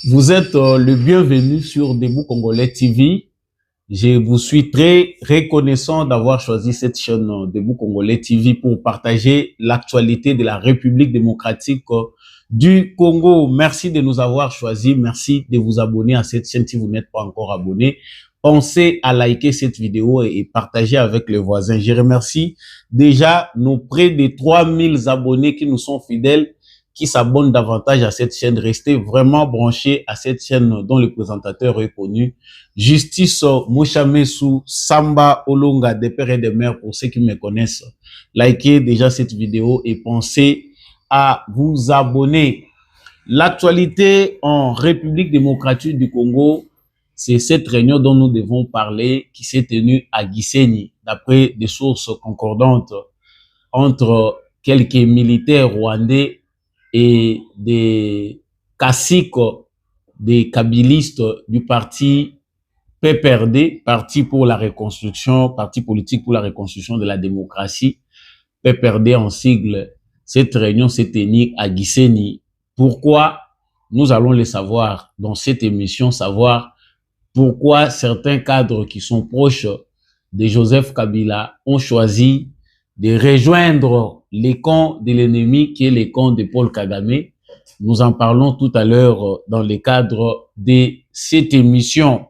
Vous êtes le bienvenu sur Debout Congolais TV. Je vous suis très reconnaissant d'avoir choisi cette chaîne Debout Congolais TV pour partager l'actualité de la République démocratique du Congo. Merci de nous avoir choisis. Merci de vous abonner à cette chaîne si vous n'êtes pas encore abonné. Pensez à liker cette vidéo et partager avec les voisins. Je remercie déjà nos près de 3000 abonnés qui nous sont fidèles, qui s'abonnent davantage à cette chaîne. Restez vraiment branchés à cette chaîne dont le présentateur est connu. Justice Mouchamesou, Samba Olonga, des pères et des mères, pour ceux qui me connaissent. Likez déjà cette vidéo et pensez à vous abonner. L'actualité en République démocratique du Congo, c'est cette réunion dont nous devons parler qui s'est tenue à Gisenyi, d'après des sources concordantes entre quelques militaires rwandais et des caciques, des kabylistes du parti PPRD, Parti pour la reconstruction, Parti politique pour la reconstruction de la démocratie, PPRD en sigle. Cette réunion s'est tenue à Gisenyi. Pourquoi? Nous allons le savoir dans cette émission, savoir pourquoi certains cadres qui sont proches de Joseph Kabila ont choisi de rejoindre les camps de l'ennemi qui est les camps de Paul Kagame. Nous en parlons tout à l'heure dans le cadre de cette émission.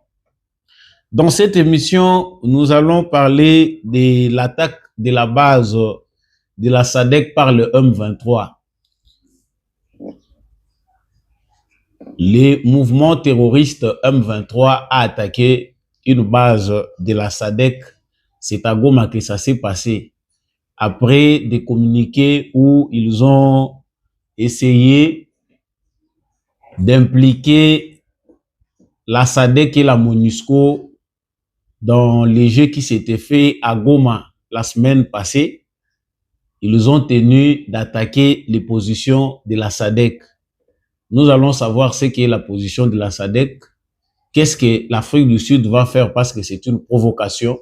Dans cette émission, nous allons parler de l'attaque de la base de la SADC par le M23. Le mouvement terroriste M23 a attaqué une base de la SADC. C'est à Goma que ça s'est passé. Après des communiqués où ils ont essayé d'impliquer la SADC et la MONUSCO dans les jeux qui s'étaient faits à Goma la semaine passée. Ils ont tenu d'attaquer les positions de la SADC. Nous allons savoir ce qu'est la position de la SADC, qu'est-ce que l'Afrique du Sud va faire parce que c'est une provocation.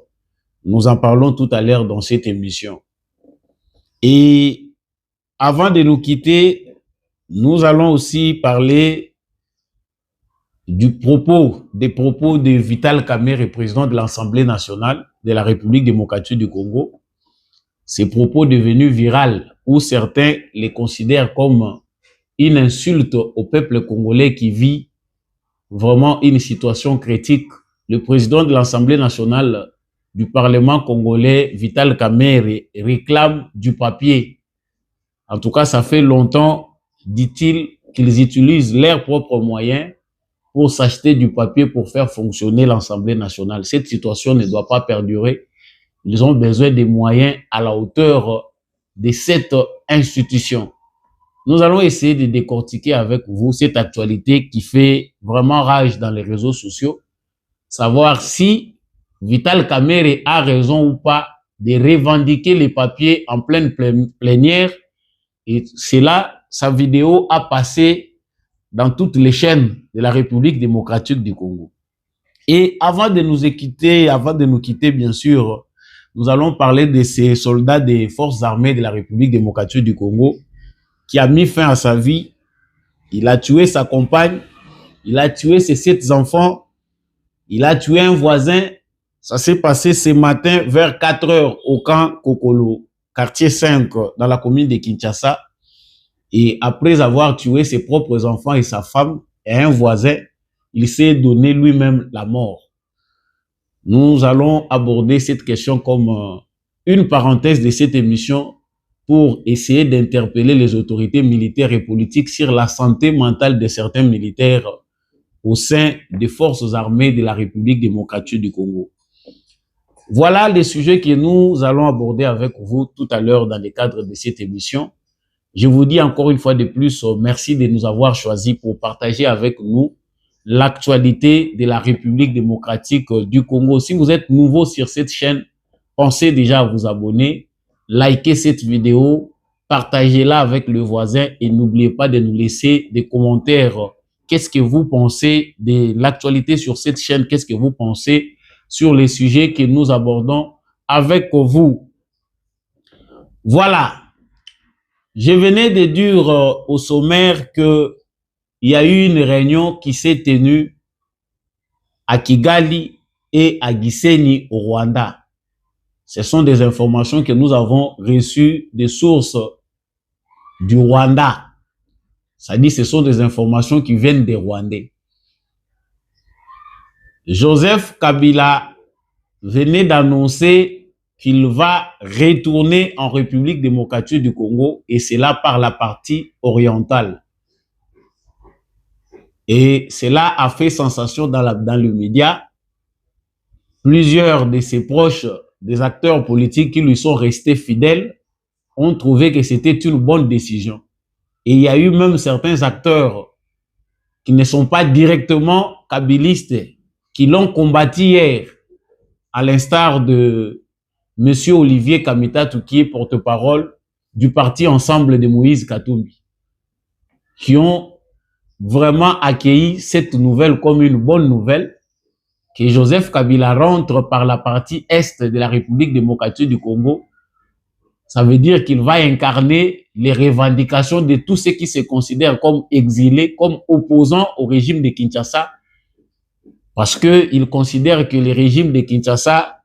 Nous en parlons tout à l'heure dans cette émission. Et avant de nous quitter, nous allons aussi parler des propos de Vital Kamerhe, président de l'Assemblée nationale de la République démocratique du Congo. Ces propos devenus viraux, où certains les considèrent comme une insulte au peuple congolais qui vit vraiment une situation critique. Le président de l'Assemblée nationale du Parlement congolais, Vital Kamerhe, réclame du papier. En tout cas, ça fait longtemps, dit-il, qu'ils utilisent leurs propres moyens pour s'acheter du papier pour faire fonctionner l'Assemblée nationale. Cette situation ne doit pas perdurer. Ils ont besoin des moyens à la hauteur de cette institution. Nous allons essayer de décortiquer avec vous cette actualité qui fait vraiment rage dans les réseaux sociaux, savoir si Vital Kamerhe a raison ou pas de revendiquer les papiers en pleine plénière. Et c'est là, sa vidéo a passé dans toutes les chaînes de la République démocratique du Congo. Et avant de nous quitter, bien sûr, nous allons parler de ces soldats des forces armées de la République démocratique du Congo qui a mis fin à sa vie. Il a tué sa compagne, il a tué ses 7 enfants, il a tué un voisin. Ça s'est passé ce matin vers 4 heures au camp Kokolo, quartier 5, dans la commune de Kinshasa. Et après avoir tué ses propres enfants et sa femme et un voisin, il s'est donné lui-même la mort. Nous allons aborder cette question comme une parenthèse de cette émission pour essayer d'interpeller les autorités militaires et politiques sur la santé mentale de certains militaires au sein des forces armées de la République démocratique du Congo. Voilà les sujets que nous allons aborder avec vous tout à l'heure dans le cadre de cette émission. Je vous dis encore une fois de plus, merci de nous avoir choisis pour partager avec nous l'actualité de la République démocratique du Congo. Si vous êtes nouveau sur cette chaîne, pensez déjà à vous abonner, likez cette vidéo, partagez-la avec le voisin et n'oubliez pas de nous laisser des commentaires. Qu'est-ce que vous pensez de l'actualité sur cette chaîne? Qu'est-ce que vous pensez sur les sujets que nous abordons avec vous? Voilà. Je venais de dire au sommaire que il y a eu une réunion qui s'est tenue à Kigali et à Gisenyi au Rwanda. Ce sont des informations que nous avons reçues des sources du Rwanda. C'est-à-dire ce sont des informations qui viennent des Rwandais. Joseph Kabila venait d'annoncer qu'il va retourner en République démocratique du Congo, et c'est là par la partie orientale. Et cela a fait sensation dans le média. Plusieurs de ses proches, des acteurs politiques qui lui sont restés fidèles, ont trouvé que c'était une bonne décision. Et il y a eu même certains acteurs qui ne sont pas directement kabilistes, qui l'ont combattu hier, à l'instar de M. Olivier Kamitatou, qui est porte-parole du parti Ensemble de Moïse Katumbi, qui ont vraiment accueilli cette nouvelle comme une bonne nouvelle, que Joseph Kabila rentre par la partie est de la République démocratique du Congo. Ça veut dire qu'il va incarner les revendications de tous ceux qui se considèrent comme exilés, comme opposants au régime de Kinshasa, parce qu'ils considèrent que le régime de Kinshasa,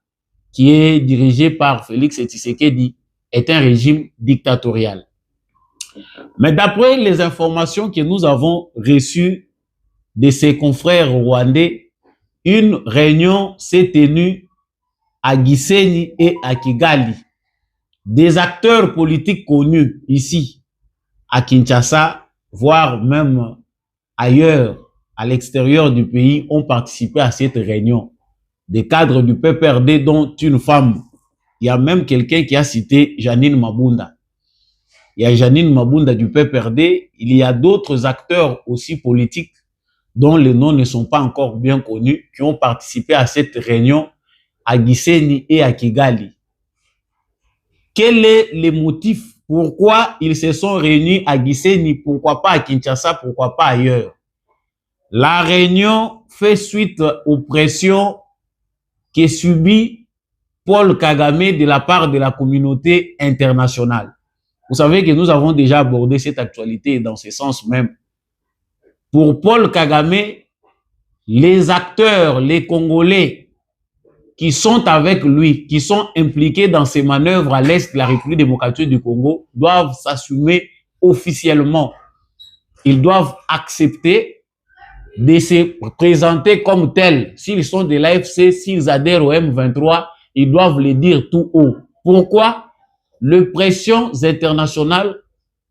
qui est dirigé par Félix Tshisekedi, est un régime dictatorial. Mais d'après les informations que nous avons reçues de ses confrères rwandais, une réunion s'est tenue à Gisenyi et à Kigali. Des acteurs politiques connus ici, à Kinshasa, voire même ailleurs, à l'extérieur du pays, ont participé à cette réunion. Des cadres du PPRD, dont une femme. Il y a même quelqu'un qui a cité Janine Mabunda. Il y a Janine Mabunda du PPRD. Il y a d'autres acteurs aussi politiques dont les noms ne sont pas encore bien connus, qui ont participé à cette réunion à Gisenyi et à Kigali. Quel est le motif? Pourquoi ils se sont réunis à Gisenyi? Pourquoi pas à Kinshasa? Pourquoi pas ailleurs? La réunion fait suite aux pressions que subit Paul Kagame de la part de la communauté internationale. Vous savez que nous avons déjà abordé cette actualité dans ce sens même. Pour Paul Kagame, les acteurs, les Congolais qui sont avec lui, qui sont impliqués dans ces manœuvres à l'est de la République démocratique du Congo, doivent s'assumer officiellement. Ils doivent accepter de se présenter comme tels. S'ils sont de l'AFC, s'ils adhèrent au M23, ils doivent le dire tout haut. Pourquoi? Les pressions internationales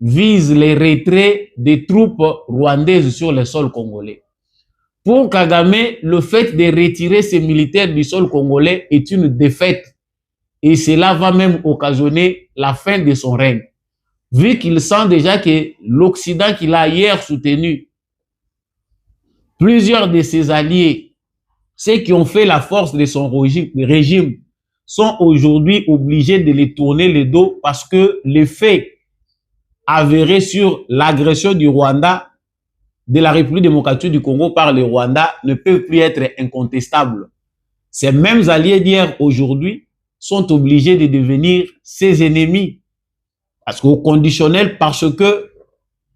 visent les retraits des troupes rwandaises sur le sol congolais. Pour Kagame, le fait de retirer ses militaires du sol congolais est une défaite. Et cela va même occasionner la fin de son règne. Vu qu'il sent déjà que l'Occident qu'il a hier soutenu, plusieurs de ses alliés, ceux qui ont fait la force de son régime, sont aujourd'hui obligés de les tourner le dos parce que les faits avérés sur l'agression du Rwanda, de la République démocratique du Congo par le Rwanda, ne peuvent plus être incontestables. Ces mêmes alliés d'hier aujourd'hui sont obligés de devenir ses ennemis. Parce qu'au conditionnel, parce que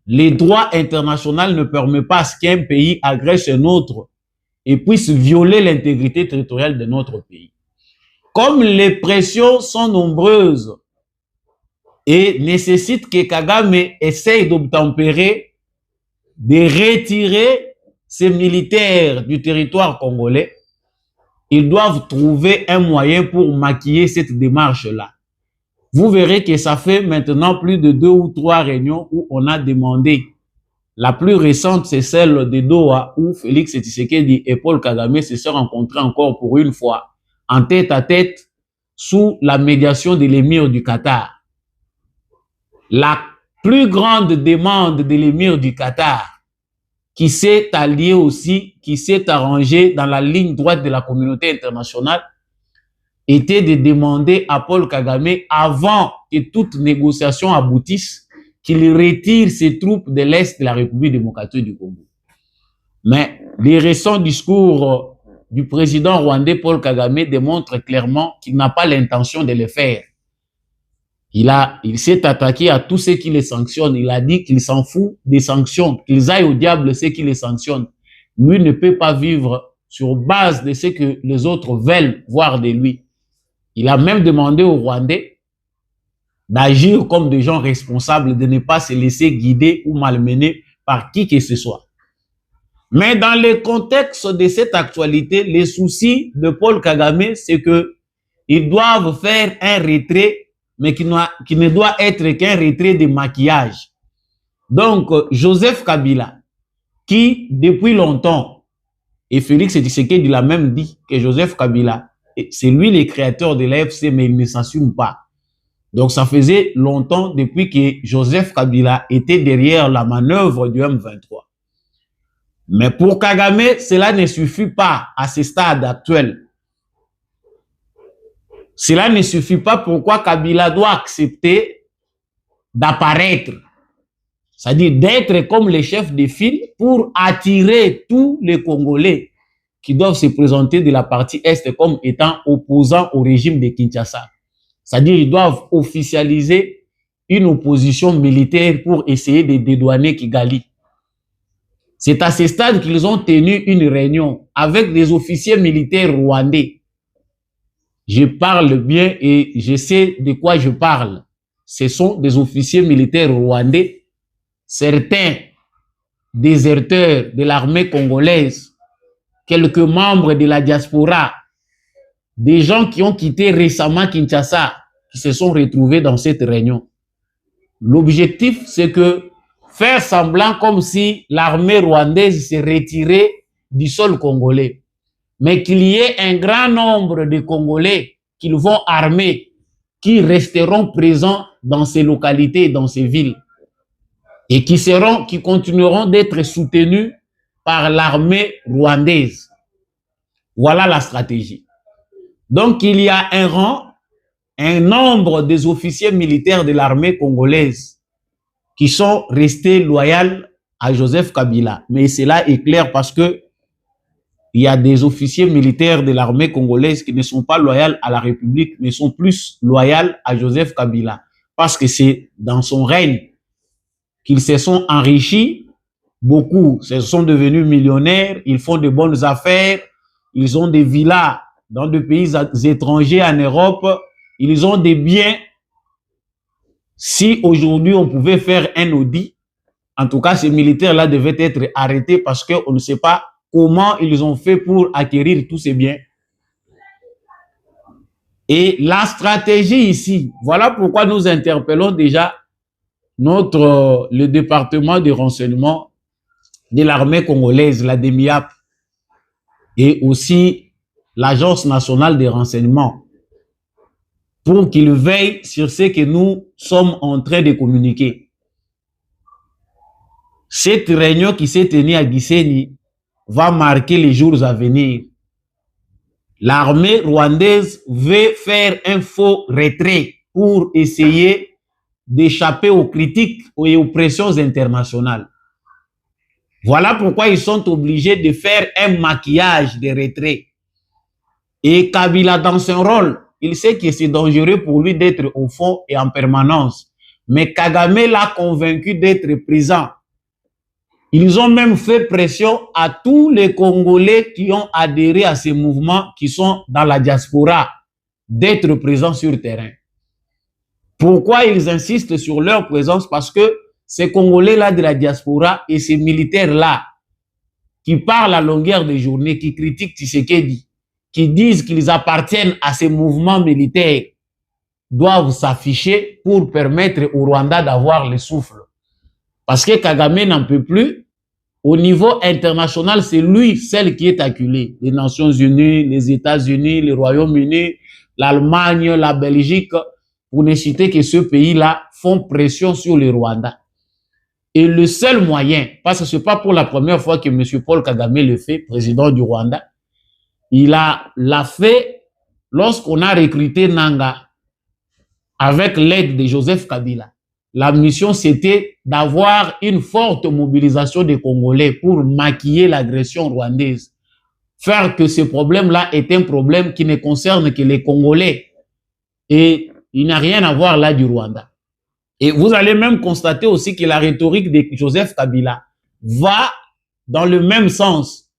les droits internationaux ne permettent pas à ce qu'un pays agresse un autre et puisse violer l'intégrité territoriale de notre pays. Comme les pressions sont nombreuses et nécessitent que Kagame essaye d'obtempérer, de retirer ses militaires du territoire congolais, ils doivent trouver un moyen pour maquiller cette démarche-là. Vous verrez que ça fait maintenant plus de 2 ou 3 réunions où on a demandé. La plus récente, c'est celle de Doha, où Félix Tshisekedi et Paul Kagame se sont rencontrés encore pour une fois, en tête à tête, sous la médiation de l'émir du Qatar. La plus grande demande de l'émir du Qatar, qui s'est allié aussi, qui s'est arrangé dans la ligne droite de la communauté internationale, était de demander à Paul Kagame, avant que toute négociation aboutisse, qu'il retire ses troupes de l'Est de la République démocratique du Congo. Mais les récents discours du président rwandais Paul Kagame démontrent clairement qu'il n'a pas l'intention de le faire. Il s'est attaqué à tous ceux qui les sanctionnent. Il a dit qu'il s'en fout des sanctions, qu'ils aillent au diable ceux qui les sanctionnent. Lui ne peut pas vivre sur base de ce que les autres veulent voir de lui. Il a même demandé aux Rwandais d'agir comme des gens responsables, de ne pas se laisser guider ou malmener par qui que ce soit. Mais dans le contexte de cette actualité, les soucis de Paul Kagame, c'est qu'ils doivent faire un retrait, mais qui ne doit être qu'un retrait de maquillage. Donc, Joseph Kabila, qui depuis longtemps, et Félix Tshisekedi l'a même dit que Joseph Kabila, c'est lui le créateur de l'AFC, mais il ne s'assume pas. Donc, ça faisait longtemps depuis que Joseph Kabila était derrière la manœuvre du M23. Mais pour Kagame, cela ne suffit pas à ce stade actuel. Cela ne suffit pas. Pourquoi Kabila doit accepter d'apparaître, c'est-à-dire d'être comme le chef de file pour attirer tous les Congolais qui doivent se présenter de la partie Est comme étant opposants au régime de Kinshasa. C'est-à-dire qu'ils doivent officialiser une opposition militaire pour essayer de dédouaner Kigali. C'est à ce stade qu'ils ont tenu une réunion avec des officiers militaires rwandais. Je parle bien et je sais de quoi je parle. Ce sont des officiers militaires rwandais, certains déserteurs de l'armée congolaise, quelques membres de la diaspora, des gens qui ont quitté récemment Kinshasa, qui se sont retrouvés dans cette réunion. L'objectif, c'est que faire semblant comme si l'armée rwandaise s'est retirée du sol congolais, mais qu'il y ait un grand nombre de Congolais qu'ils vont armer, qui resteront présents dans ces localités, dans ces villes, et qui continueront d'être soutenus par l'armée rwandaise. Voilà la stratégie. Donc, il y a un nombre des officiers militaires de l'armée congolaise qui sont restés loyaux à Joseph Kabila. Mais cela est clair parce que il y a des officiers militaires de l'armée congolaise qui ne sont pas loyaux à la République, mais sont plus loyaux à Joseph Kabila. Parce que c'est dans son règne qu'ils se sont enrichis. Beaucoup se sont devenus millionnaires, ils font de bonnes affaires, ils ont des villas dans des pays étrangers en Europe, ils ont des biens. Si aujourd'hui on pouvait faire un audit, en tout cas ces militaires-là devaient être arrêtés parce qu'on ne sait pas comment ils ont fait pour acquérir tous ces biens. Et la stratégie ici, voilà pourquoi nous interpellons déjà le département de renseignement de l'armée congolaise, la DEMIAP, et aussi l'Agence nationale des renseignements, pour qu'ils veillent sur ce que nous sommes en train de communiquer. Cette réunion qui s'est tenue à Gisenyi va marquer les jours à venir. L'armée rwandaise veut faire un faux retrait pour essayer d'échapper aux critiques et aux pressions internationales. Voilà pourquoi ils sont obligés de faire un maquillage de retrait. Et Kabila, dans son rôle, il sait que c'est dangereux pour lui d'être au fond et en permanence. Mais Kagame l'a convaincu d'être présent. Ils ont même fait pression à tous les Congolais qui ont adhéré à ces mouvements, qui sont dans la diaspora, d'être présents sur le terrain. Pourquoi ils insistent sur leur présence? Parce que ces Congolais-là de la diaspora et ces militaires-là qui parlent à longueur de journée, qui critiquent Tshisekedi, qui disent qu'ils appartiennent à ces mouvements militaires, doivent s'afficher pour permettre au Rwanda d'avoir le souffle. Parce que Kagame n'en peut plus. Au niveau international, c'est lui, celle qui est acculé. Les Nations Unies, les États-Unis, le Royaume-Uni, l'Allemagne, la Belgique, pour ne citer que ce pays-là, font pression sur le Rwanda. Et le seul moyen, parce que ce n'est pas pour la première fois que M. Paul Kagame le fait, président du Rwanda, il l'a fait lorsqu'on a recruté Nanga avec l'aide de Joseph Kabila. La mission, c'était d'avoir une forte mobilisation des Congolais pour maquiller l'agression rwandaise. Faire que ce problème-là est un problème qui ne concerne que les Congolais. Et Il n'a rien à voir là du Rwanda. Et vous allez même constater aussi que la rhétorique de Joseph Kabila va dans le même sens.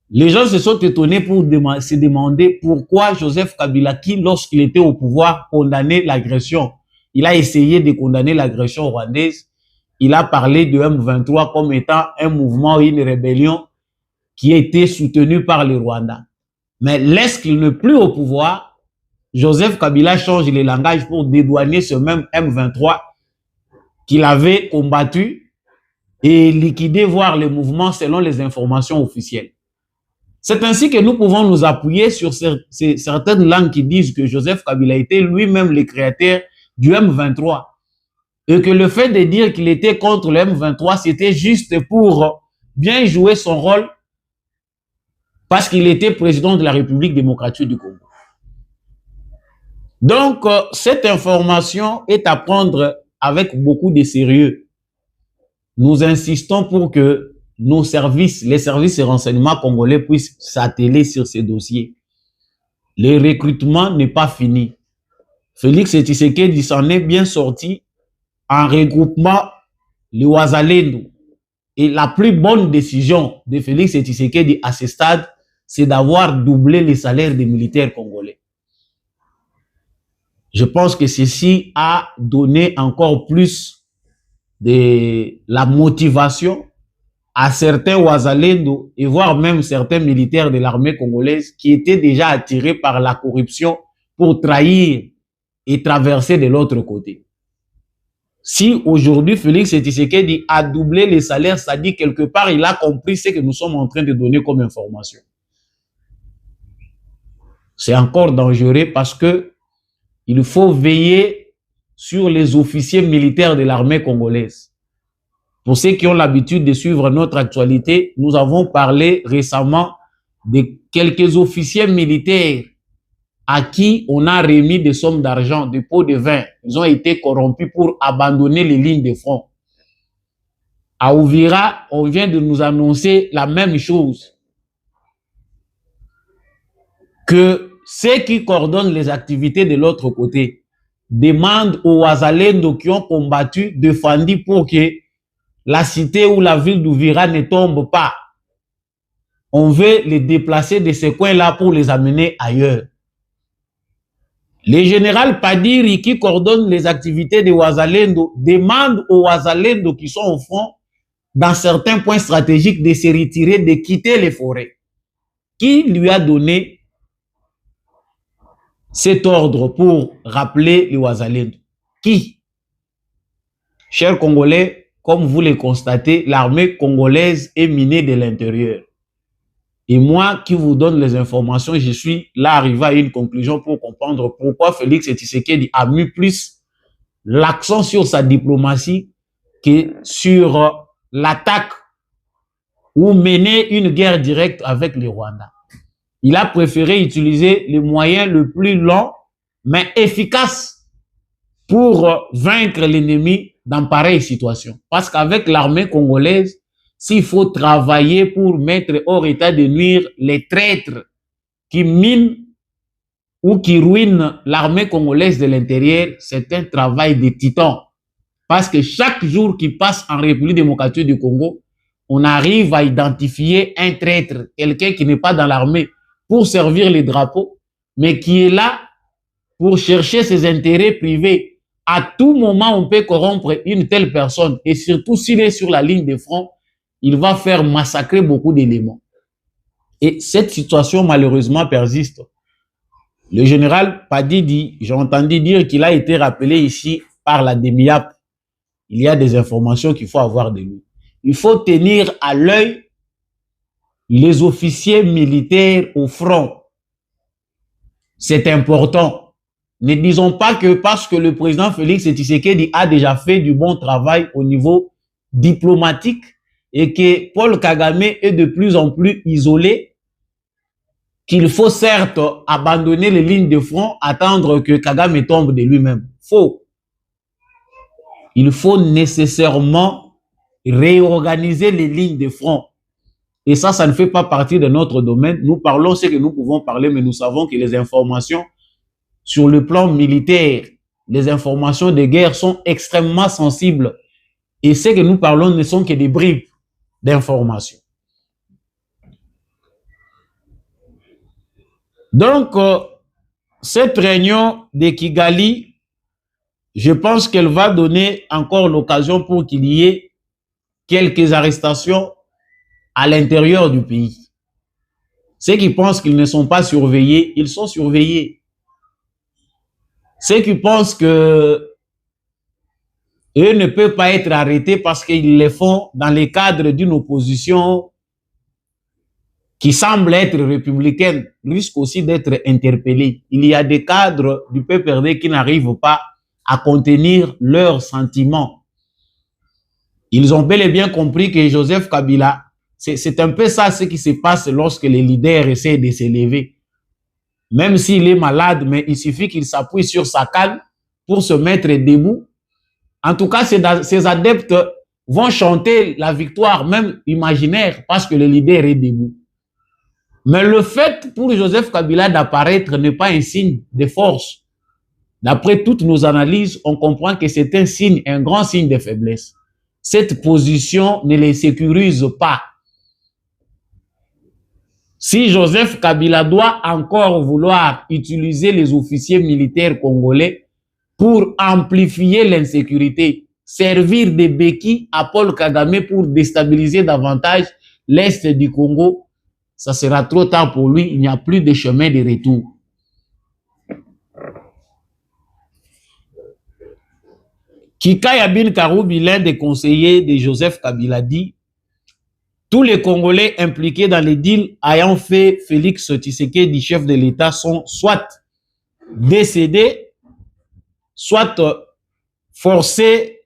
Les gens se sont étonnés pour se demander pourquoi Joseph Kabila, qui lorsqu'il était au pouvoir, condamnait l'agression. Il a essayé de condamner l'agression rwandaise. Il a parlé de M23 comme étant un mouvement, une rébellion qui a été soutenue par le Rwanda. Mais lorsqu'il n'est plus au pouvoir, Joseph Kabila change le langage pour dédouaner ce même M23 qu'il avait combattu et liquider, voire le mouvement selon les informations officielles. C'est ainsi que nous pouvons nous appuyer sur certaines langues qui disent que Joseph Kabila était lui-même le créateur du M23 et que le fait de dire qu'il était contre le M23, c'était juste pour bien jouer son rôle parce qu'il était président de la République démocratique du Congo. Donc, cette information est à prendre avec beaucoup de sérieux. Nous insistons pour que nos services, les services de renseignement congolais puissent s'atteler sur ces dossiers. Le recrutement n'est pas fini. Félix Tshisekedi s'en est bien sorti en regroupement les Wazalendo. Et la plus bonne décision de Félix Tshisekedi à ce stade, c'est d'avoir doublé les salaires des militaires congolais. Je pense que ceci a donné encore plus de la motivation à certains Wazalendo et voire même certains militaires de l'armée congolaise qui étaient déjà attirés par la corruption pour trahir et traverser de l'autre côté. Si aujourd'hui Félix Tshisekedi a doublé les salaires, ça dit quelque part il a compris ce que nous sommes en train de donner comme information. C'est encore dangereux parce que il faut veiller sur les officiers militaires de l'armée congolaise. Pour ceux qui ont l'habitude de suivre notre actualité, nous avons parlé récemment de quelques officiers militaires à qui on a remis des sommes d'argent, des pots de vin. Ils ont été corrompus pour abandonner les lignes de front. À Ouvira, on vient de nous annoncer la même chose. Que ceux qui coordonnent les activités de l'autre côté demandent aux Wazalendo qui ont combattu, défendu pour que la cité ou la ville d'Ouvira ne tombe pas. On veut les déplacer de ces coins-là pour les amener ailleurs. Le général Padiri, qui coordonne les activités de Wazalendo, demande aux Wazalendo qui sont au front, dans certains points stratégiques, de se retirer, de quitter les forêts. Qui lui a donné cet ordre pour rappeler les Wazalendo? Qui? Chers Congolais, comme vous le constatez, l'armée congolaise est minée de l'intérieur. Et moi qui vous donne les informations, je suis là arrivé à une conclusion pour comprendre pourquoi Félix Tshisekedi a mis plus l'accent sur sa diplomatie que sur l'attaque ou mener une guerre directe avec le Rwanda. Il a préféré utiliser les moyens le plus long, mais efficaces pour vaincre l'ennemi dans pareille situation. Parce qu'avec l'armée congolaise, s'il faut travailler pour mettre hors état de nuire les traîtres qui minent ou qui ruinent l'armée congolaise de l'intérieur, c'est un travail de titan. Parce que chaque jour qui passe en République démocratique du Congo, on arrive à identifier un traître, quelqu'un qui n'est pas dans l'armée pour servir les drapeaux, mais qui est là pour chercher ses intérêts privés. À tout moment, on peut corrompre une telle personne, et surtout s'il est sur la ligne de front, il va faire massacrer beaucoup d'éléments. Et cette situation, malheureusement, persiste. Le général Padidi, j'ai entendu dire qu'il a été rappelé ici par la DEMIAP. Il y a des informations qu'il faut avoir de lui. Il faut tenir à l'œil les officiers militaires au front. C'est important. Ne disons pas que parce que le président Félix Tshisekedi a déjà fait du bon travail au niveau diplomatique et que Paul Kagame est de plus en plus isolé, qu'il faut certes abandonner les lignes de front, attendre que Kagame tombe de lui-même. Faux. Il faut nécessairement réorganiser les lignes de front. Et ça ne fait pas partie de notre domaine. Nous parlons ce que nous pouvons parler, mais nous savons que les informations sur le plan militaire, les informations de guerre sont extrêmement sensibles. Et ce que nous parlons ne sont que des bribes d'informations. Donc, cette réunion de Kigali, je pense qu'elle va donner encore l'occasion pour qu'il y ait quelques arrestations à l'intérieur du pays. Ceux qui pensent qu'ils ne sont pas surveillés, ils sont surveillés. Ceux qui pensent que eux ne peuvent pas être arrêtés parce qu'ils le font dans le cadre d'une opposition qui semble être républicaine, risquent aussi d'être interpellés. Il y a des cadres du PPRD qui n'arrivent pas à contenir leurs sentiments. Ils ont bel et bien compris que Joseph Kabila, c'est un peu ça ce qui se passe lorsque les leaders essaient de s'élever. Même s'il est malade, mais il suffit qu'il s'appuie sur sa canne pour se mettre debout. En tout cas, ses adeptes vont chanter la victoire, même imaginaire, parce que le leader est debout. Mais le fait pour Joseph Kabila d'apparaître n'est pas un signe de force. D'après toutes nos analyses, on comprend que c'est un signe, un grand signe de faiblesse. Cette position ne les sécurise pas. Si Joseph Kabila doit encore vouloir utiliser les officiers militaires congolais pour amplifier l'insécurité, servir de béquille à Paul Kagame pour déstabiliser davantage l'Est du Congo, ça sera trop tard pour lui, il n'y a plus de chemin de retour. Kikaya Bin Karoubi, l'un des conseillers de Joseph Kabila, dit tous les Congolais impliqués dans les deals ayant fait Félix Tshisekedi, chef de l'État, sont soit décédés, soit forcés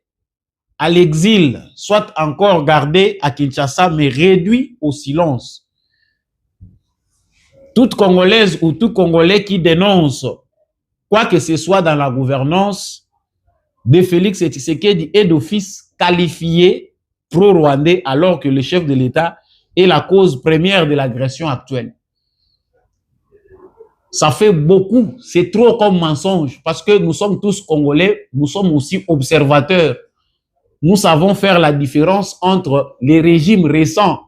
à l'exil, soit encore gardés à Kinshasa, mais réduits au silence. Toute Congolaise ou tout Congolais qui dénonce quoi que ce soit dans la gouvernance de Félix Tshisekedi est d'office qualifié pro-rwandais, alors que le chef de l'État est la cause première de l'agression actuelle. Ça fait beaucoup, c'est trop comme mensonge, parce que nous sommes tous Congolais, nous sommes aussi observateurs. Nous savons faire la différence entre les régimes récents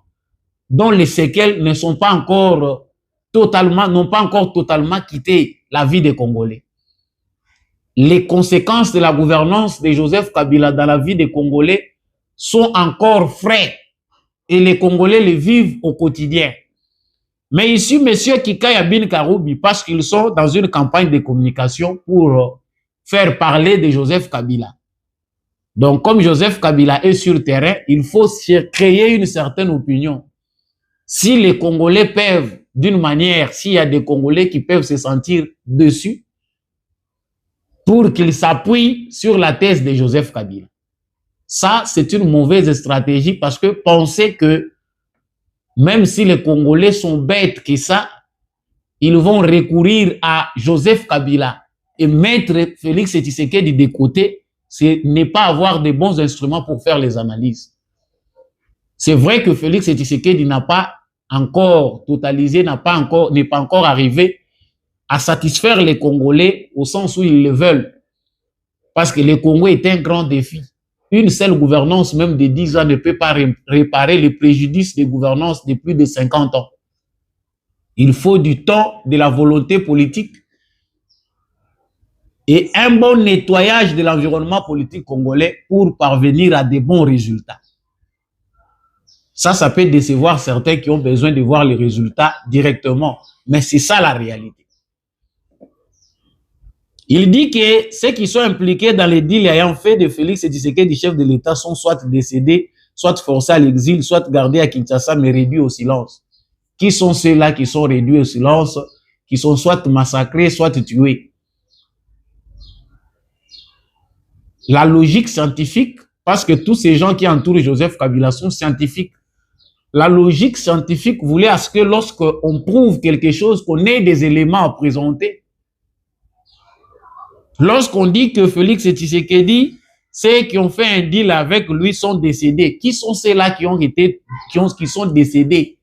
dont les séquelles ne sont pas encore totalement, n'ont pas encore totalement quitté la vie des Congolais. Les conséquences de la gouvernance de Joseph Kabila dans la vie des Congolais sont encore frais et les Congolais les vivent au quotidien. Mais ici, M. Kikaya Bin Karoubi, parce qu'ils sont dans une campagne de communication pour faire parler de Joseph Kabila. Donc, comme Joseph Kabila est sur terrain, il faut créer une certaine opinion. Si les Congolais peuvent, d'une manière, s'il y a des Congolais qui peuvent se sentir dessus, pour qu'ils s'appuient sur la thèse de Joseph Kabila. Ça, c'est une mauvaise stratégie parce que pensez que même si les Congolais sont bêtes que ça, ils vont recourir à Joseph Kabila et mettre Félix Tshisekedi de côté, c'est ne pas avoir de bons instruments pour faire les analyses. C'est vrai que Félix Tshisekedi n'a pas encore totalisé, n'est pas encore arrivé à satisfaire les Congolais au sens où ils le veulent. Parce que le Congo est un grand défi. Une seule gouvernance, même de 10 ans, ne peut pas réparer les préjudices des gouvernances de plus de 50 ans. Il faut du temps, de la volonté politique et un bon nettoyage de l'environnement politique congolais pour parvenir à de bons résultats. Ça peut décevoir certains qui ont besoin de voir les résultats directement. Mais c'est ça la réalité. Il dit que ceux qui sont impliqués dans les deals ayant fait de Félix Tshisekedi, chef de l'État, sont soit décédés, soit forcés à l'exil, soit gardés à Kinshasa, mais réduits au silence. Qui sont ceux-là qui sont réduits au silence, qui sont soit massacrés, soit tués? La logique scientifique, parce que tous ces gens qui entourent Joseph Kabila sont scientifiques. La logique scientifique voulait à ce que lorsqu'on prouve quelque chose, qu'on ait des éléments à présenter. Lorsqu'on dit que Félix Tshisekedi, ceux qui ont fait un deal avec lui sont décédés. Qui sont ceux-là qui sont décédés?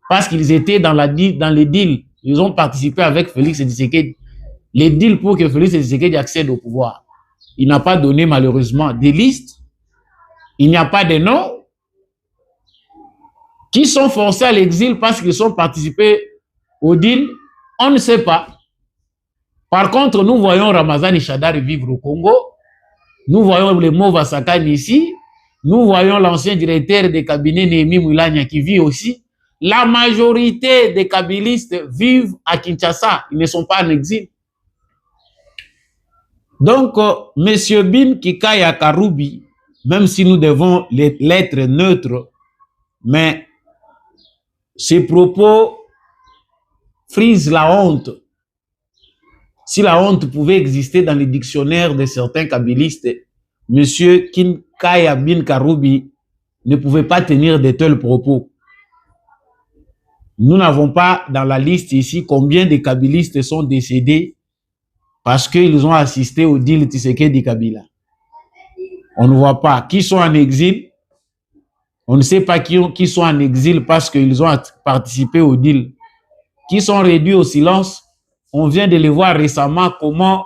Parce qu'ils étaient dans les deals. Ils ont participé avec Félix Tshisekedi. les deals pour que Félix Tshisekedi accède au pouvoir. Il n'a pas donné malheureusement des listes. Il n'y a pas de noms qui sont forcés à l'exil parce qu'ils ont participé au deal. On ne sait pas. Par contre, nous voyons Ramazani Shadari vivre au Congo. Nous voyons les Mova Sakani ici. Nous voyons l'ancien directeur de cabinet Némi Moulania qui vit aussi. La majorité des kabylistes vivent à Kinshasa. Ils ne sont pas en exil. Donc, M. Bin Kikaya Karoubi, même si nous devons l'être neutre, mais ces propos frisent la honte. Si la honte pouvait exister dans les dictionnaires de certains kabylistes, M. Kikaya Bin Karoubi ne pouvait pas tenir de tels propos. Nous n'avons pas dans la liste ici combien de kabylistes sont décédés parce qu'ils ont assisté au deal Tshisekedi Kabila. On ne voit pas qui sont en exil. On ne sait pas qui sont en exil parce qu'ils ont participé au deal. Qui sont réduits au silence. On vient de les voir récemment comment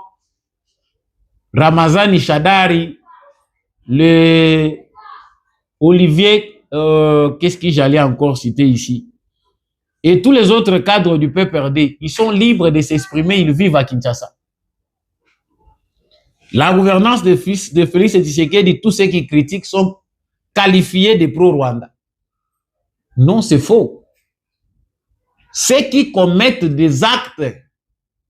Ramazani Shadari, le Olivier, qu'est-ce que j'allais encore citer ici, et tous les autres cadres du PPRD, ils sont libres de s'exprimer, ils vivent à Kinshasa. La gouvernance de Félix Tshisekedi, tous ceux qui critiquent sont qualifiés de pro-Rwanda. Non, c'est faux. Ceux qui commettent des actes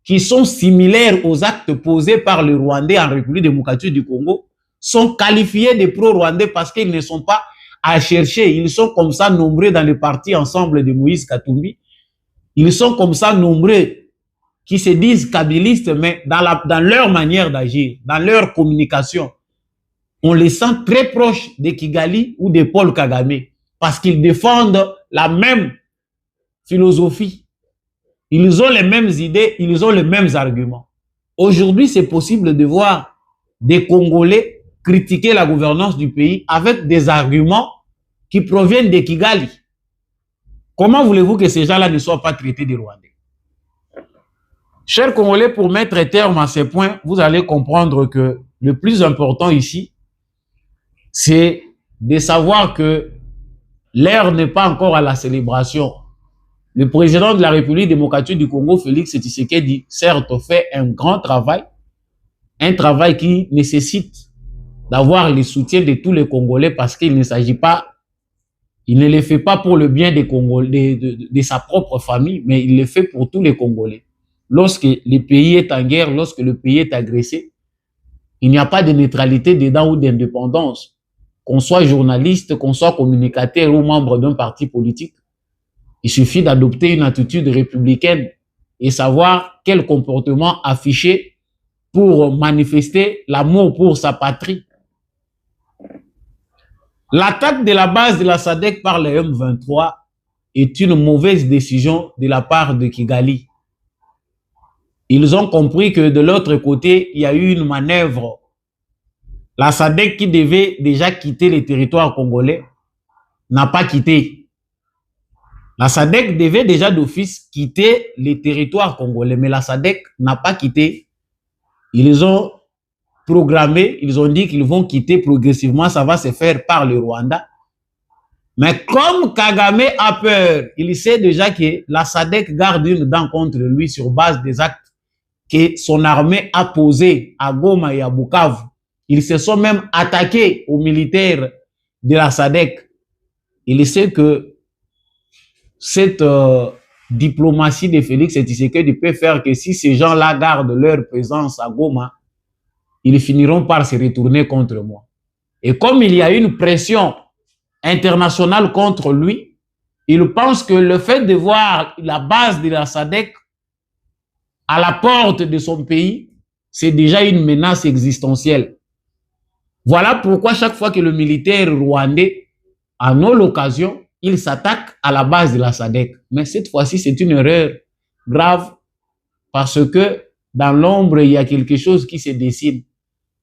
qui sont similaires aux actes posés par les Rwandais en République démocratique du Congo sont qualifiés de pro-Rwandais parce qu'ils ne sont pas à chercher. Ils sont comme ça nombreux dans le parti Ensemble de Moïse Katumbi. Ils sont comme ça nombreux qui se disent kabylistes, mais dans leur manière d'agir, dans leur communication, on les sent très proches de Kigali ou de Paul Kagame parce qu'ils défendent la même philosophie. Ils ont les mêmes idées, ils ont les mêmes arguments. Aujourd'hui, c'est possible de voir des Congolais critiquer la gouvernance du pays avec des arguments qui proviennent de Kigali. Comment voulez-vous que ces gens-là ne soient pas traités de Rwandais? Chers Congolais, pour mettre terme à ces points, vous allez comprendre que le plus important ici, c'est de savoir que l'heure n'est pas encore à la célébration. Le président de la République démocratique du Congo, Félix Tshisekedi, certes, fait un grand travail, un travail qui nécessite d'avoir le soutien de tous les Congolais parce qu'il ne s'agit pas, il ne le fait pas pour le bien des Congolais, de sa propre famille, mais il le fait pour tous les Congolais. Lorsque le pays est en guerre, lorsque le pays est agressé, il n'y a pas de neutralité dedans ou d'indépendance. Qu'on soit journaliste, qu'on soit communicateur ou membre d'un parti politique, il suffit d'adopter une attitude républicaine et savoir quel comportement afficher pour manifester l'amour pour sa patrie. L'attaque de la base de la SADC par le M23 est une mauvaise décision de la part de Kigali. Ils ont compris que de l'autre côté, il y a eu une manœuvre. La SADC qui devait déjà quitter les territoires congolais n'a pas quitté. La SADC devait déjà d'office quitter les territoires congolais, mais la SADC n'a pas quitté. Ils ont programmé, ils ont dit qu'ils vont quitter progressivement, ça va se faire par le Rwanda. Mais comme Kagame a peur, il sait déjà que la SADC garde une dent contre lui sur base des actes que son armée a posés à Goma et à Bukavu. Ils se sont même attaqués aux militaires de la SADC. Il sait que cette diplomatie de Félix Tshisekedi peut faire que si ces gens-là gardent leur présence à Goma, ils finiront par se retourner contre moi. Et comme il y a une pression internationale contre lui, il pense que le fait de voir la base de la SADC à la porte de son pays, c'est déjà une menace existentielle. Voilà pourquoi chaque fois que le militaire rwandais en a l'occasion, il s'attaque à la base de la SADC. Mais cette fois-ci, c'est une erreur grave parce que dans l'ombre, il y a quelque chose qui se dessine.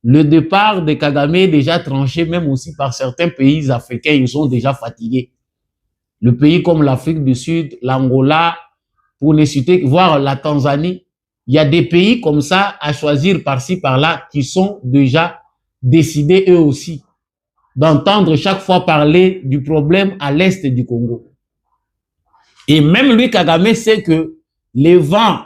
Le départ de Kagame est déjà tranché, même aussi par certains pays africains, ils sont déjà fatigués. Le pays comme l'Afrique du Sud, l'Angola, pour ne citer, voire la Tanzanie, Il y a des pays comme ça à choisir par-ci, par-là qui sont déjà décidés eux aussi d'entendre chaque fois parler du problème à l'est du Congo. Et même lui, Kagame, sait que les vents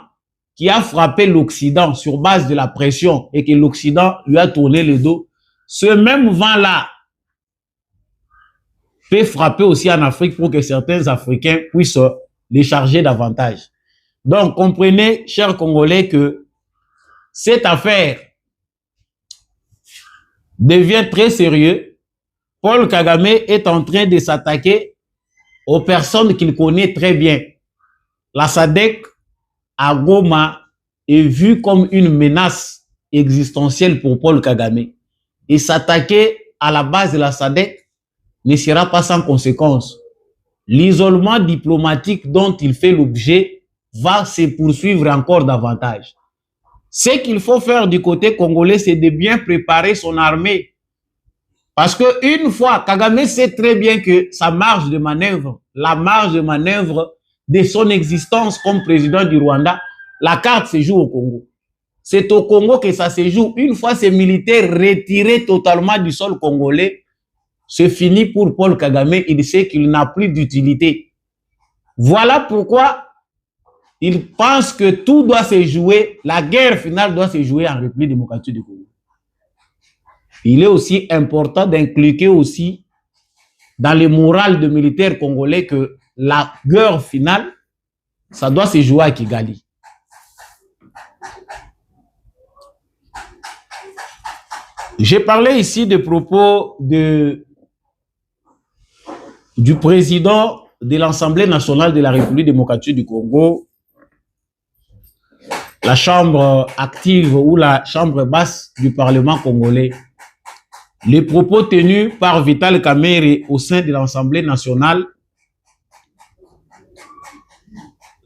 qui a frappé l'Occident sur base de la pression et que l'Occident lui a tourné le dos, ce même vent-là peut frapper aussi en Afrique pour que certains Africains puissent les charger davantage. Donc, comprenez, chers Congolais, que cette affaire devient très sérieuse. Paul Kagame est en train de s'attaquer aux personnes qu'il connaît très bien. La SADC à Goma est vue comme une menace existentielle pour Paul Kagame. Et s'attaquer à la base de la SADC ne sera pas sans conséquence. L'isolement diplomatique dont il fait l'objet va se poursuivre encore davantage. Ce qu'il faut faire du côté congolais, c'est de bien préparer son armée. Parce qu'une fois, Kagame sait très bien que sa marge de manœuvre, la marge de manœuvre de son existence comme président du Rwanda, la carte se joue au Congo. C'est au Congo que ça se joue. Une fois ces militaires retirés totalement du sol congolais, c'est fini pour Paul Kagame. Il sait qu'il n'a plus d'utilité. Voilà pourquoi il pense que tout doit se jouer, la guerre finale doit se jouer en République démocratique du Congo. Il est aussi important d'inculquer aussi dans le moral de militaires congolais que la guerre finale, ça doit se jouer à Kigali. J'ai parlé ici des propos du président de l'Assemblée nationale de la République démocratique du Congo, la chambre active ou la chambre basse du Parlement congolais. Les propos tenus par Vital Kamerhe au sein de l'Assemblée nationale,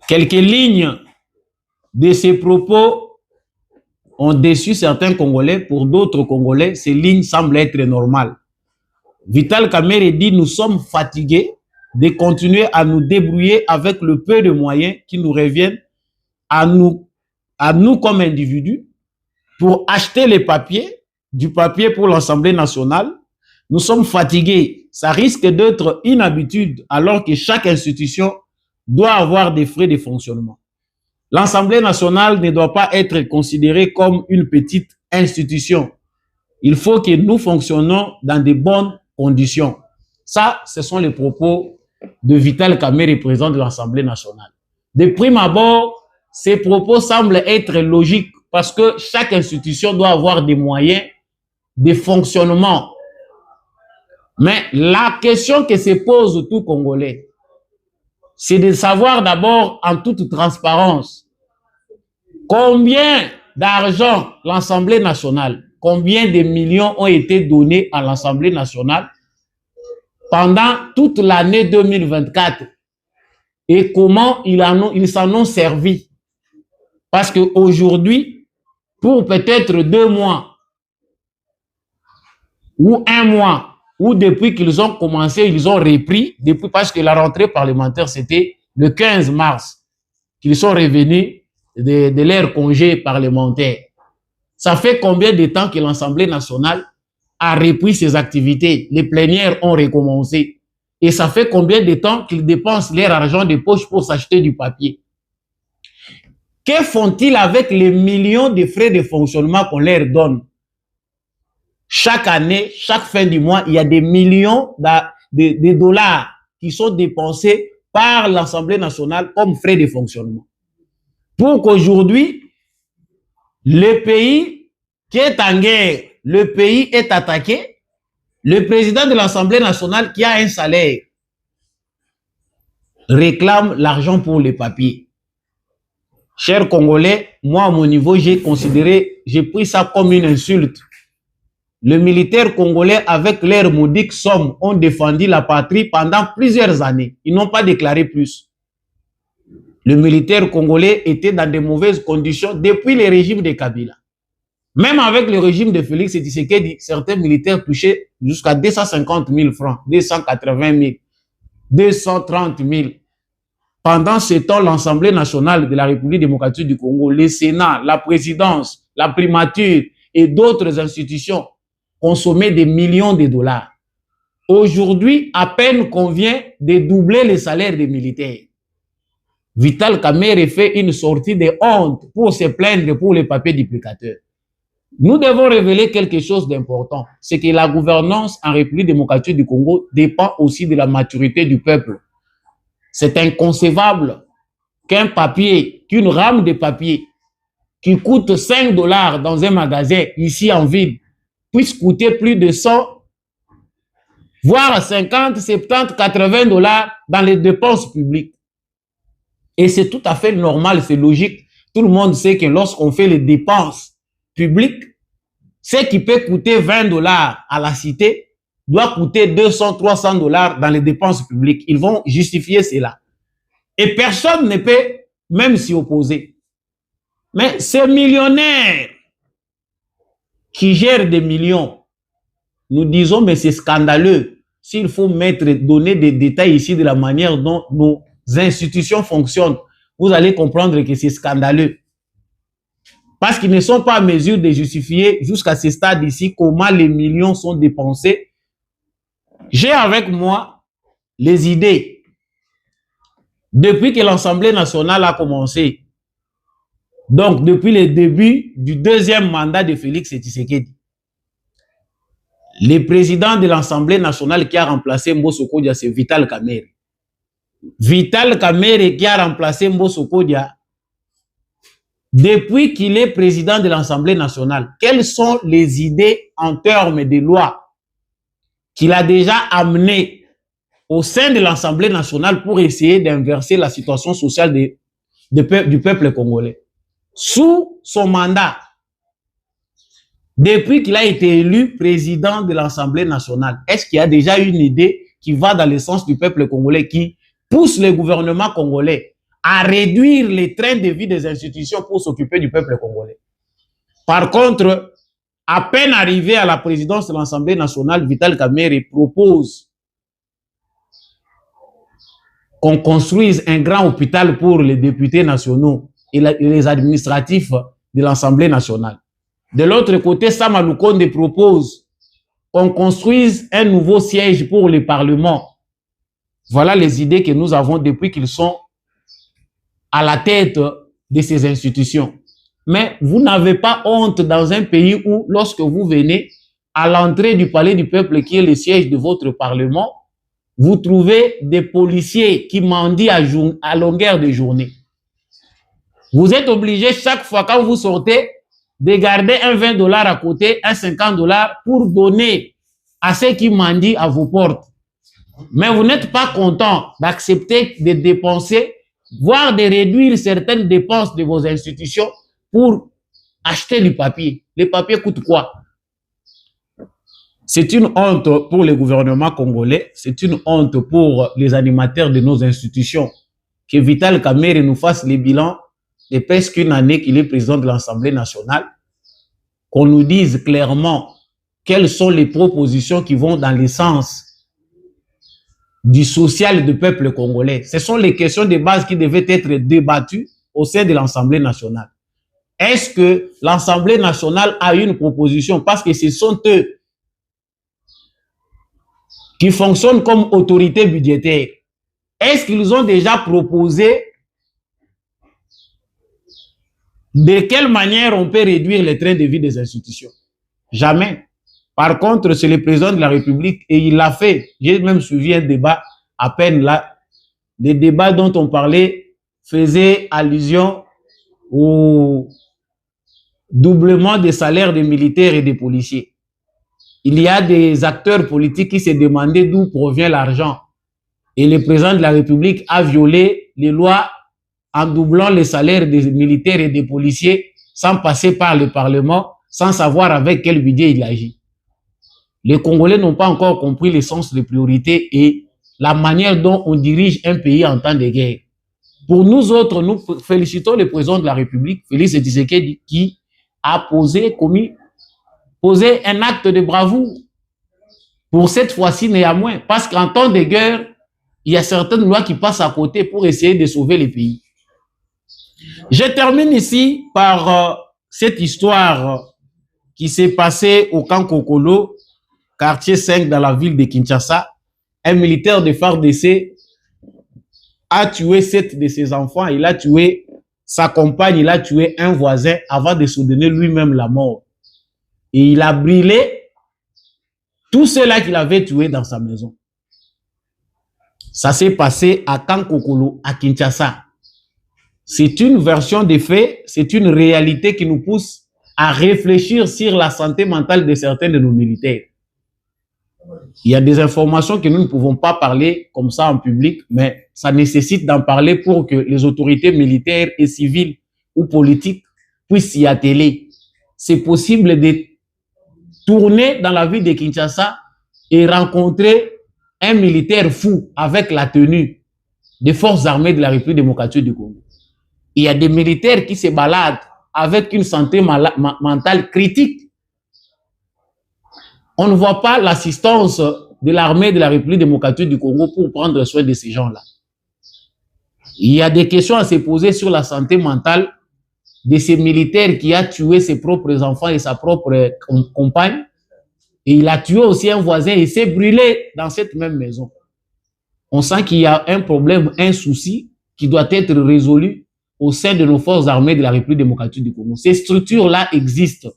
quelques lignes de ces propos ont déçu certains Congolais. Pour d'autres Congolais, ces lignes semblent être normales. Vital Kamerhe dit: nous sommes fatigués de continuer à nous débrouiller avec le peu de moyens qui nous reviennent à nous comme individus pour acheter les papiers, du papier pour l'Assemblée nationale. Nous sommes fatigués. Ça risque d'être une habitude alors que chaque institution doit avoir des frais de fonctionnement. L'Assemblée nationale ne doit pas être considérée comme une petite institution. Il faut que nous fonctionnons dans de bonnes conditions. Ça, ce sont les propos de Vital Kamerhe, président de l'Assemblée nationale. De prime abord, ces propos semblent être logiques parce que chaque institution doit avoir des moyens de fonctionnement. Mais la question que se pose tout Congolais, c'est de savoir d'abord en toute transparence combien d'argent l'Assemblée nationale, combien de millions ont été donnés à l'Assemblée nationale pendant toute l'année 2024 et comment ils s'en ont servi. Parce qu'aujourd'hui, pour peut-être 2 mois ou 1 mois, ou depuis qu'ils ont commencé, ils ont repris, depuis, parce que la rentrée parlementaire, c'était le 15 mars, qu'ils sont revenus de leur congé parlementaire. Ça fait combien de temps que l'Assemblée nationale a repris ses activités? Les plénières ont recommencé. Et ça fait combien de temps qu'ils dépensent leur argent de poche pour s'acheter du papier? Que font-ils avec les millions de frais de fonctionnement qu'on leur donne? Chaque année, chaque fin du mois, il y a des millions de dollars qui sont dépensés par l'Assemblée nationale comme frais de fonctionnement. Pour qu'aujourd'hui, le pays qui est en guerre, le pays est attaqué, le président de l'Assemblée nationale qui a un salaire réclame l'argent pour les papiers. Chers Congolais, moi à mon niveau, j'ai pris ça comme une insulte. Les militaires congolais, avec leur modique somme, ont défendu la patrie pendant plusieurs années. Ils n'ont pas déclaré plus. Les militaires congolais étaient dans de mauvaises conditions depuis le régime de Kabila. Même avec le régime de Félix Tshisekedi, certains militaires touchaient jusqu'à 250 000 francs, 280 000, 230 000. Pendant ce temps, l'Assemblée nationale de la République démocratique du Congo, le Sénat, la présidence, la primature et d'autres institutions consommaient des millions de dollars. Aujourd'hui, à peine qu'on vient de doubler les salaires des militaires. Vital Kamerhe fait une sortie de honte pour se plaindre pour les papiers duplicateurs. Nous devons révéler quelque chose d'important, c'est que la gouvernance en République démocratique du Congo dépend aussi de la maturité du peuple. C'est inconcevable qu'un papier, qu'une rame de papier qui coûte 5 dollars dans un magasin ici en ville puisse coûter plus de 100, voire 50, 70, 80 dollars dans les dépenses publiques. Et c'est tout à fait normal, c'est logique. Tout le monde sait que lorsqu'on fait les dépenses publiques, ce qui peut coûter 20 dollars à la cité doit coûter 200, 300 dollars dans les dépenses publiques. Ils vont justifier cela. Et personne ne peut même s'y opposer. Mais ces millionnaires qui gèrent des millions, nous disons, mais c'est scandaleux. S'il faut donner des détails ici de la manière dont nos institutions fonctionnent, vous allez comprendre que c'est scandaleux. Parce qu'ils ne sont pas en mesure de justifier jusqu'à ce stade ici comment les millions sont dépensés. J'ai avec moi les idées. Depuis que l'Assemblée nationale a commencé, donc depuis le début du deuxième mandat de Félix Tshisekedi, le président de l'Assemblée nationale qui a remplacé Mbosso Kodia, c'est Vital Kamerhe. Vital Kamerhe qui a remplacé Mbosso Kodia, depuis qu'il est président de l'Assemblée nationale, quelles sont les idées en termes de loi qu'il a déjà amenées au sein de l'Assemblée nationale pour essayer d'inverser la situation sociale du peuple congolais? Sous son mandat, depuis qu'il a été élu président de l'Assemblée nationale, est-ce qu'il y a déjà une idée qui va dans le sens du peuple congolais, qui pousse le gouvernement congolais à réduire les trains de vie des institutions pour s'occuper du peuple congolais? Par contre, à peine arrivé à la présidence de l'Assemblée nationale, Vital Kamerhe propose qu'on construise un grand hôpital pour les députés nationaux et les administratifs de l'Assemblée nationale. De l'autre côté, Sama Lukonde propose qu'on construise un nouveau siège pour le Parlement. Voilà les idées que nous avons depuis qu'ils sont à la tête de ces institutions. Mais vous n'avez pas honte dans un pays où, lorsque vous venez à l'entrée du palais du peuple, qui est le siège de votre Parlement, vous trouvez des policiers qui mendient à longueur de journée. Vous êtes obligé chaque fois quand vous sortez de garder un 20 dollars à côté, un 50 dollars pour donner à ceux qui mendient à vos portes. Mais vous n'êtes pas content d'accepter de dépenser, voire de réduire certaines dépenses de vos institutions pour acheter du papier. Le papier coûte quoi? C'est une honte pour le gouvernement congolais, c'est une honte pour les animateurs de nos institutions que Vital Kamerhe nous fasse les bilans de presque une année qu'il est président de l'Assemblée nationale, qu'on nous dise clairement quelles sont les propositions qui vont dans le sens du social du peuple congolais. Ce sont les questions de base qui devaient être débattues au sein de l'Assemblée nationale. Est-ce que l'Assemblée nationale a une proposition? Parce que ce sont eux qui fonctionnent comme autorité budgétaire. Est-ce qu'ils ont déjà proposé de quelle manière on peut réduire les trains de vie des institutions? Jamais. Par contre, c'est le président de la République et il l'a fait. J'ai même suivi un débat à peine là. Les débats dont on parlait faisaient allusion au doublement des salaires des militaires et des policiers. Il y a des acteurs politiques qui se demandaient d'où provient l'argent. Et le président de la République a violé les lois en doublant les salaires des militaires et des policiers sans passer par le Parlement, sans savoir avec quel budget il agit. Les Congolais n'ont pas encore compris le sens des priorités et la manière dont on dirige un pays en temps de guerre. Pour nous autres, nous félicitons le président de la République, Félix Tshisekedi, qui a posé un acte de bravoure. Pour cette fois-ci néanmoins, parce qu'en temps de guerre, il y a certaines lois qui passent à côté pour essayer de sauver les pays. Je termine ici par cette histoire qui s'est passée au camp Kokolo, quartier 5 dans la ville de Kinshasa. Un militaire de FARDC a tué 7 de ses enfants, il a tué sa compagne, il a tué un voisin avant de se donner lui-même la mort. Et il a brûlé tous ceux-là qu'il avait tués dans sa maison. Ça s'est passé à Kankokolo, à Kinshasa. C'est une version des faits, c'est une réalité qui nous pousse à réfléchir sur la santé mentale de certains de nos militaires. Il y a des informations que nous ne pouvons pas parler comme ça en public, mais ça nécessite d'en parler pour que les autorités militaires et civiles ou politiques puissent s'y atteler. C'est possible de tourner dans la ville de Kinshasa et rencontrer un militaire fou avec la tenue des forces armées de la République démocratique du Congo. Il y a des militaires qui se baladent avec une santé mentale critique. On ne voit pas l'assistance de l'armée de la République démocratique du Congo pour prendre soin de ces gens-là. Il y a des questions à se poser sur la santé mentale de ces militaires qui a tué ses propres enfants et sa propre compagne. Et il a tué aussi un voisin et s'est brûlé dans cette même maison. On sent qu'il y a un problème, un souci qui doit être résolu au sein de nos forces armées de la République démocratique du Congo. Ces structures-là existent.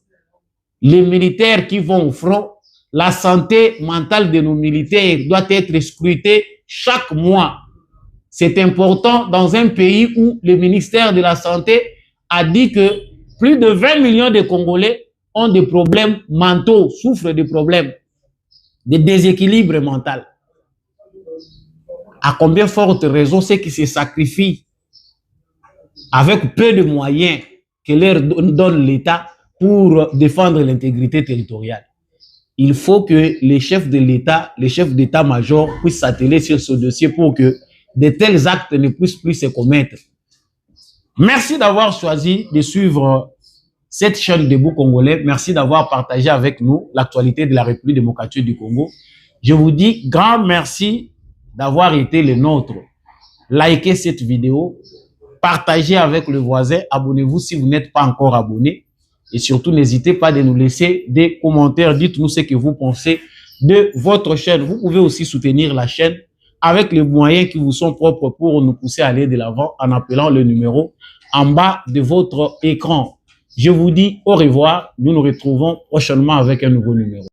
Les militaires qui vont au front, la santé mentale de nos militaires doit être scrutée chaque mois. C'est important dans un pays où le ministère de la Santé a dit que plus de 20 millions de Congolais ont des problèmes mentaux, souffrent de problèmes, de déséquilibre mental. À combien forte raison ceux qui se sacrifient avec peu de moyens que leur donne l'État pour défendre l'intégrité territoriale? Il faut que les chefs de l'État, les chefs d'état-major puissent s'atteler sur ce dossier pour que de tels actes ne puissent plus se commettre. Merci d'avoir choisi de suivre cette chaîne Debout Congolais. Merci d'avoir partagé avec nous l'actualité de la République démocratique du Congo. Je vous dis grand merci d'avoir été le nôtre. Likez cette vidéo, partagez avec le voisin, abonnez-vous si vous n'êtes pas encore abonné. Et surtout, n'hésitez pas de nous laisser des commentaires. Dites-nous ce que vous pensez de votre chaîne. Vous pouvez aussi soutenir la chaîne avec les moyens qui vous sont propres pour nous pousser à aller de l'avant en appelant le numéro en bas de votre écran. Je vous dis au revoir. Nous nous retrouvons prochainement avec un nouveau numéro.